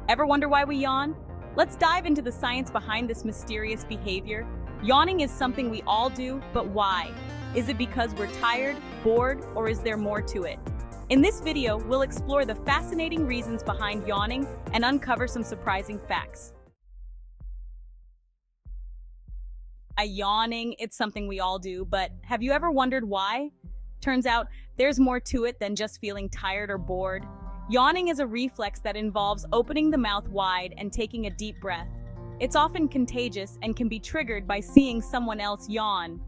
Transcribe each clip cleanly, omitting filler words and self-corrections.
Ever wonder why we yawn? Let's dive into the science behind this mysterious behavior. Yawning is something we all do, but why? Is it because we're tired, bored, or is there more to it? In this video, we'll explore the fascinating reasons behind yawning and uncover some surprising facts. Yawning, it's something we all do, but have you ever wondered why? Turns out, there's more to it than just feeling tired or bored. Yawning is a reflex that involves opening the mouth wide and taking a deep breath. It's often contagious and can be triggered by seeing someone else yawn.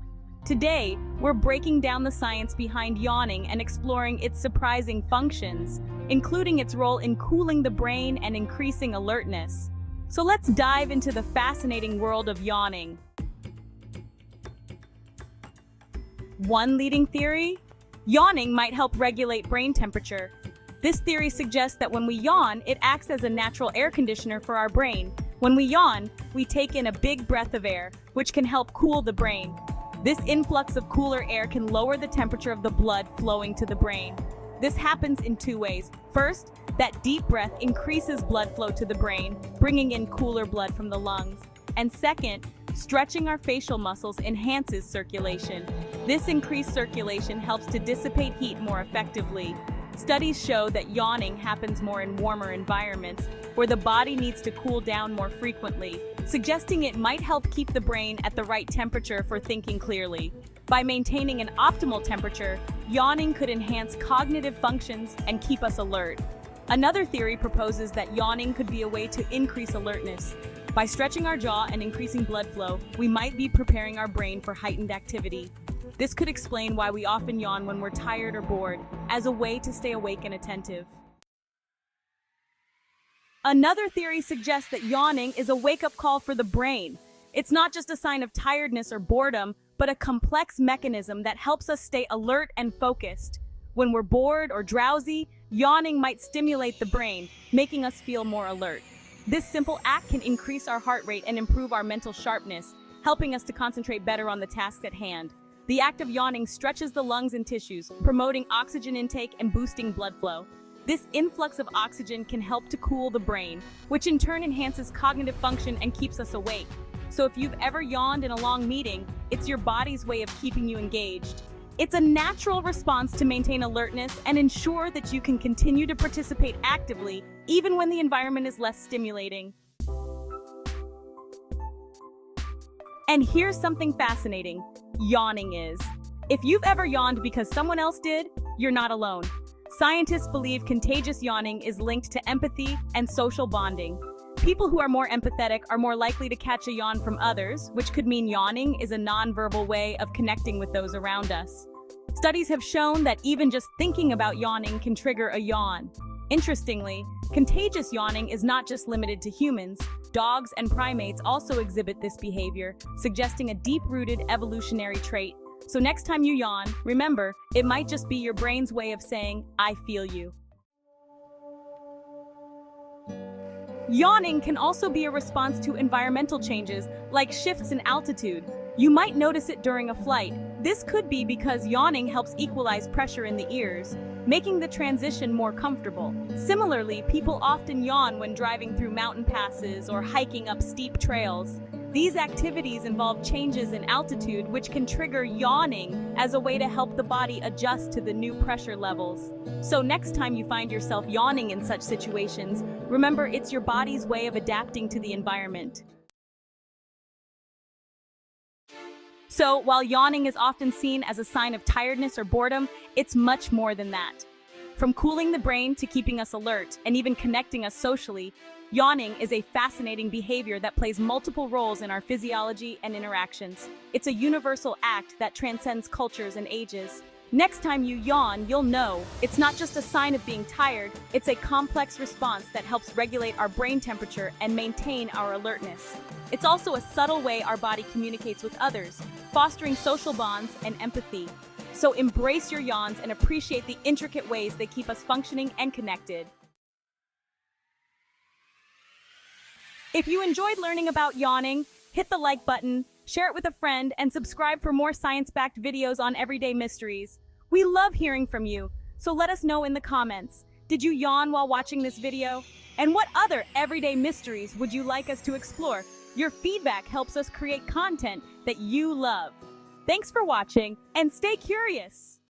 Today, we're breaking down the science behind yawning and exploring its surprising functions, including its role in cooling the brain and increasing alertness. So let's dive into the fascinating world of yawning. One leading theory? Yawning might help regulate brain temperature. This theory suggests that when we yawn, it acts as a natural air conditioner for our brain. When we yawn, we take in a big breath of air, which can help cool the brain. This influx of cooler air can lower the temperature of the blood flowing to the brain. This happens in two ways. First, that deep breath increases blood flow to the brain, bringing in cooler blood from the lungs. And second, stretching our facial muscles enhances circulation. This increased circulation helps to dissipate heat more effectively. Studies show that yawning happens more in warmer environments, where the body needs to cool down more frequently, suggesting it might help keep the brain at the right temperature for thinking clearly. By maintaining an optimal temperature, yawning could enhance cognitive functions and keep us alert. Another theory proposes that yawning could be a way to increase alertness. By stretching our jaw and increasing blood flow, we might be preparing our brain for heightened activity. This could explain why we often yawn when we're tired or bored, as a way to stay awake and attentive. Another theory suggests that yawning is a wake-up call for the brain. It's not just a sign of tiredness or boredom, but a complex mechanism that helps us stay alert and focused. When we're bored or drowsy, yawning might stimulate the brain, making us feel more alert. This simple act can increase our heart rate and improve our mental sharpness, helping us to concentrate better on the task at hand. The act of yawning stretches the lungs and tissues, promoting oxygen intake and boosting blood flow. This influx of oxygen can help to cool the brain, which in turn enhances cognitive function and keeps us awake. So if you've ever yawned in a long meeting, it's your body's way of keeping you engaged. It's a natural response to maintain alertness and ensure that you can continue to participate actively, even when the environment is less stimulating. And here's something fascinating. Yawning is. If you've ever yawned because someone else did, you're not alone. Scientists believe contagious yawning is linked to empathy and social bonding. People who are more empathetic are more likely to catch a yawn from others, which could mean yawning is a non-verbal way of connecting with those around us. Studies have shown that even just thinking about yawning can trigger a yawn. Interestingly, contagious yawning is not just limited to humans. Dogs and primates also exhibit this behavior, suggesting a deep-rooted evolutionary trait. So next time you yawn, remember, it might just be your brain's way of saying, "I feel you." Yawning can also be a response to environmental changes, like shifts in altitude. You might notice it during a flight. This could be because yawning helps equalize pressure in the ears, making the transition more comfortable. Similarly, people often yawn when driving through mountain passes or hiking up steep trails. These activities involve changes in altitude, which can trigger yawning as a way to help the body adjust to the new pressure levels. So next time you find yourself yawning in such situations, remember it's your body's way of adapting to the environment. So, while yawning is often seen as a sign of tiredness or boredom, it's much more than that. From cooling the brain to keeping us alert and even connecting us socially, yawning is a fascinating behavior that plays multiple roles in our physiology and interactions. It's a universal act that transcends cultures and ages. Next time you yawn, you'll know it's not just a sign of being tired, it's a complex response that helps regulate our brain temperature and maintain our alertness. It's also a subtle way our body communicates with others, fostering social bonds and empathy. So embrace your yawns and appreciate the intricate ways they keep us functioning and connected. If you enjoyed learning about yawning, hit the like button, share it with a friend, and subscribe for more science-backed videos on everyday mysteries. We love hearing from you, so let us know in the comments. Did you yawn while watching this video? And what other everyday mysteries would you like us to explore? Your feedback helps us create content that you love. Thanks for watching, and stay curious!